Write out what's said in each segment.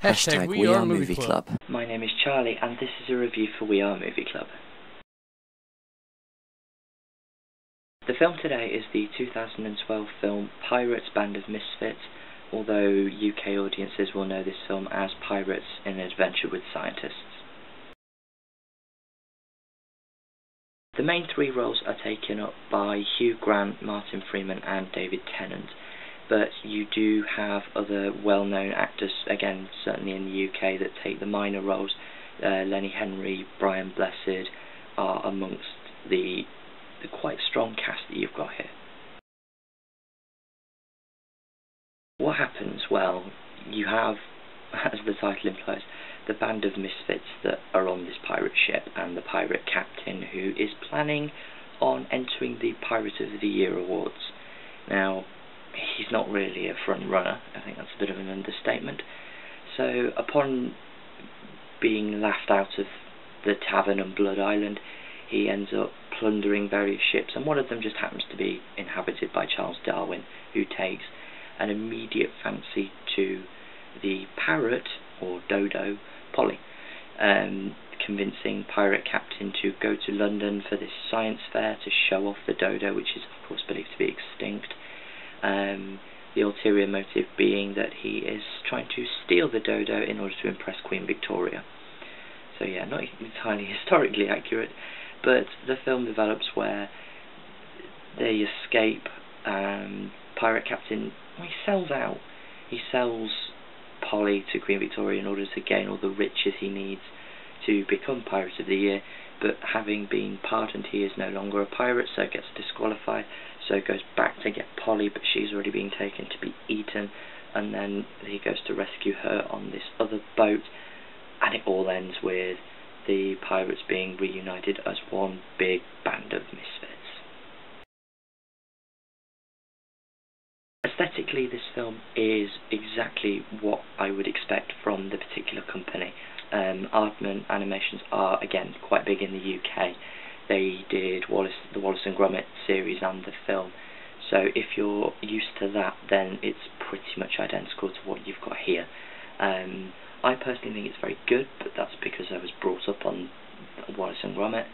WeAreMovieClub. My name is Charlie, and this is a review for We Are Movie Club. The film today is the 2012 film Pirates Band of Misfits, although UK audiences will know this film as Pirates in an Adventure with Scientists. The main three roles are taken up by Hugh Grant, Martin Freeman and David Tennant, but you do have other well-known actors, again certainly in the UK, that take the minor roles. Lenny Henry, Brian Blessed are amongst the quite strong cast that you've got here. What happens? Well, you have, as the title implies, the band of misfits that are on this pirate ship, and the pirate captain who is planning on entering the Pirate of the Year awards. Now, he's not really a front runner, I think that's a bit of an understatement. So upon being laughed out of the tavern on Blood Island, he ends up plundering various ships, and one of them just happens to be inhabited by Charles Darwin, who takes an immediate fancy to the parrot, or dodo, Polly, convincing pirate captain to go to London for this science fair to show off the dodo, which is of course believed to be extinct. The ulterior motive being that he is trying to steal the dodo in order to impress Queen Victoria. So yeah, not entirely historically accurate, but the film develops where they escape. Pirate captain, he sells out. He sells Polly to Queen Victoria in order to gain all the riches he needs to become Pirate of the Year, but having been pardoned, he is no longer a pirate, so gets disqualified, so goes back to get Polly, but she's already been taken to be eaten, and then he goes to rescue her on this other boat, and it all ends with the pirates being reunited as one big band of misfits. Aesthetically, this film is exactly what I would expect from the particular company. Aardman Animations are, again, quite big in the UK. They did the Wallace and Gromit series and the film, so if you're used to that, then it's pretty much identical to what you've got here. I personally think it's very good, but that's because I was brought up on Wallace and Gromit.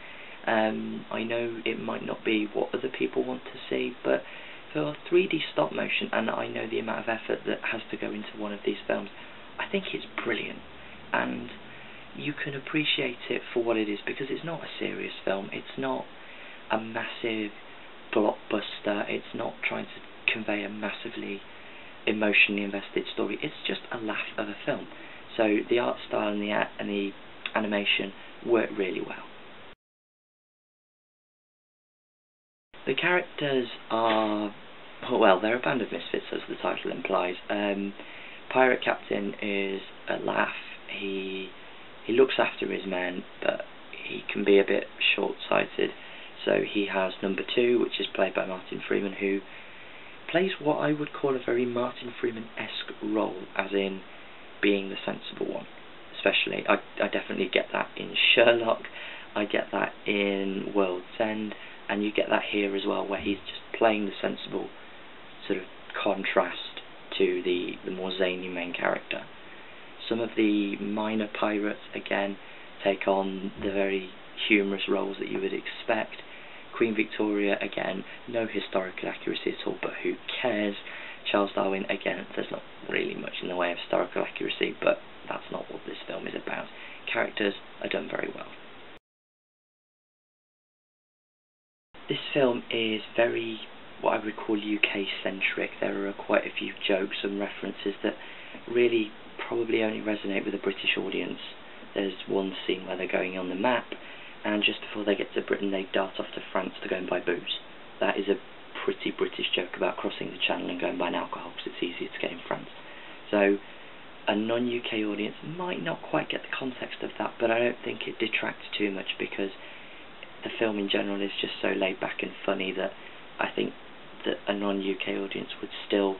I know it might not be what other people want to see, but for 3D stop motion, and I know the amount of effort that has to go into one of these films, I think it's brilliant, and you can appreciate it for what it is, because it's not a serious film, it's not a massive blockbuster, it's not trying to convey a massively emotionally invested story, it's just a laugh of a film. So the art style and the animation work really well. The characters are, well, they're a band of misfits, as the title implies. Pirate Captain is a laugh. He looks after his men, but he can be a bit short-sighted. So he has number 2, which is played by Martin Freeman, who plays what I would call a very Martin Freeman-esque role, as in being the sensible one. Especially, I definitely get that in Sherlock, I get that in World's End, and you get that here as well, where he's just playing the sensible sort of contrast to the more zany main character. Some of the minor pirates, again, take on the very humorous roles that you would expect. Queen Victoria, again, no historical accuracy at all, but who cares? Charles Darwin, again, there's not really much in the way of historical accuracy, but that's not what this film is about. Characters are done very well. This film is very, what I would call UK-centric. There are quite a few jokes and references that really probably only resonate with a British audience. There's one scene where they're going on the map, and just before they get to Britain they dart off to France to go and buy booze. That is a pretty British joke about crossing the channel and going buying alcohol because it's easier to get in France. So a non-UK audience might not quite get the context of that, but I don't think it detracts too much, because the film in general is just so laid back and funny that I think that a non-UK audience would still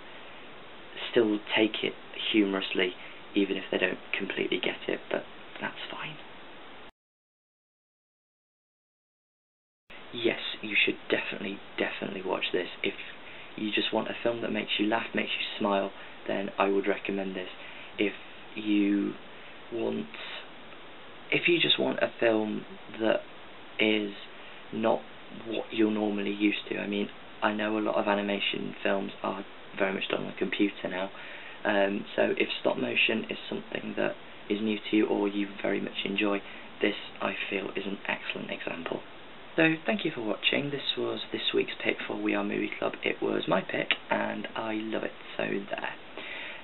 take it humorously, even if they don't completely get it, but that's fine. Yes, you should definitely watch this. If you just want a film that makes you laugh, makes you smile, then I would recommend this. If you if you just want a film that is not what you're normally used to, I mean, I know a lot of animation films are very much done on a computer now, so if stop motion is something that is new to you or you very much enjoy, this, I feel, is an excellent example. So thank you for watching. This was this week's pick for We Are Movie Club. It was my pick and I love it, so there.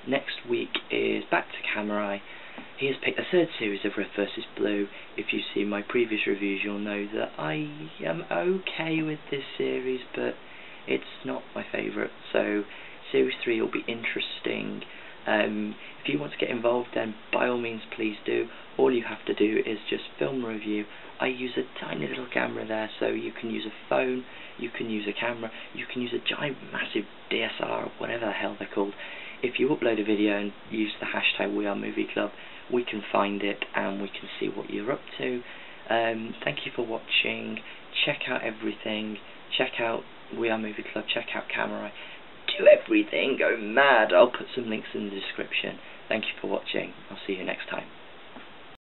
Next week is back to Camerai. He has picked the third series of Red vs Blue. If you see my previous reviews, you'll know that I am okay with this series, but it's not my favourite, so series 3 will be interesting. If you want to get involved, then by all means please do. All you have to do is just film a review. I use a tiny little camera there, so you can use a phone, you can use a camera, you can use a giant massive DSLR or whatever the hell they're called. If you upload a video and use the hashtag WeAreMovieClub, we can find it and we can see what you're up to. Thank you for watching. Check out everything. Check out WeAreMovieClub. Check out Camerai. Do everything. Go mad. I'll put some links in the description. Thank you for watching. I'll see you next time.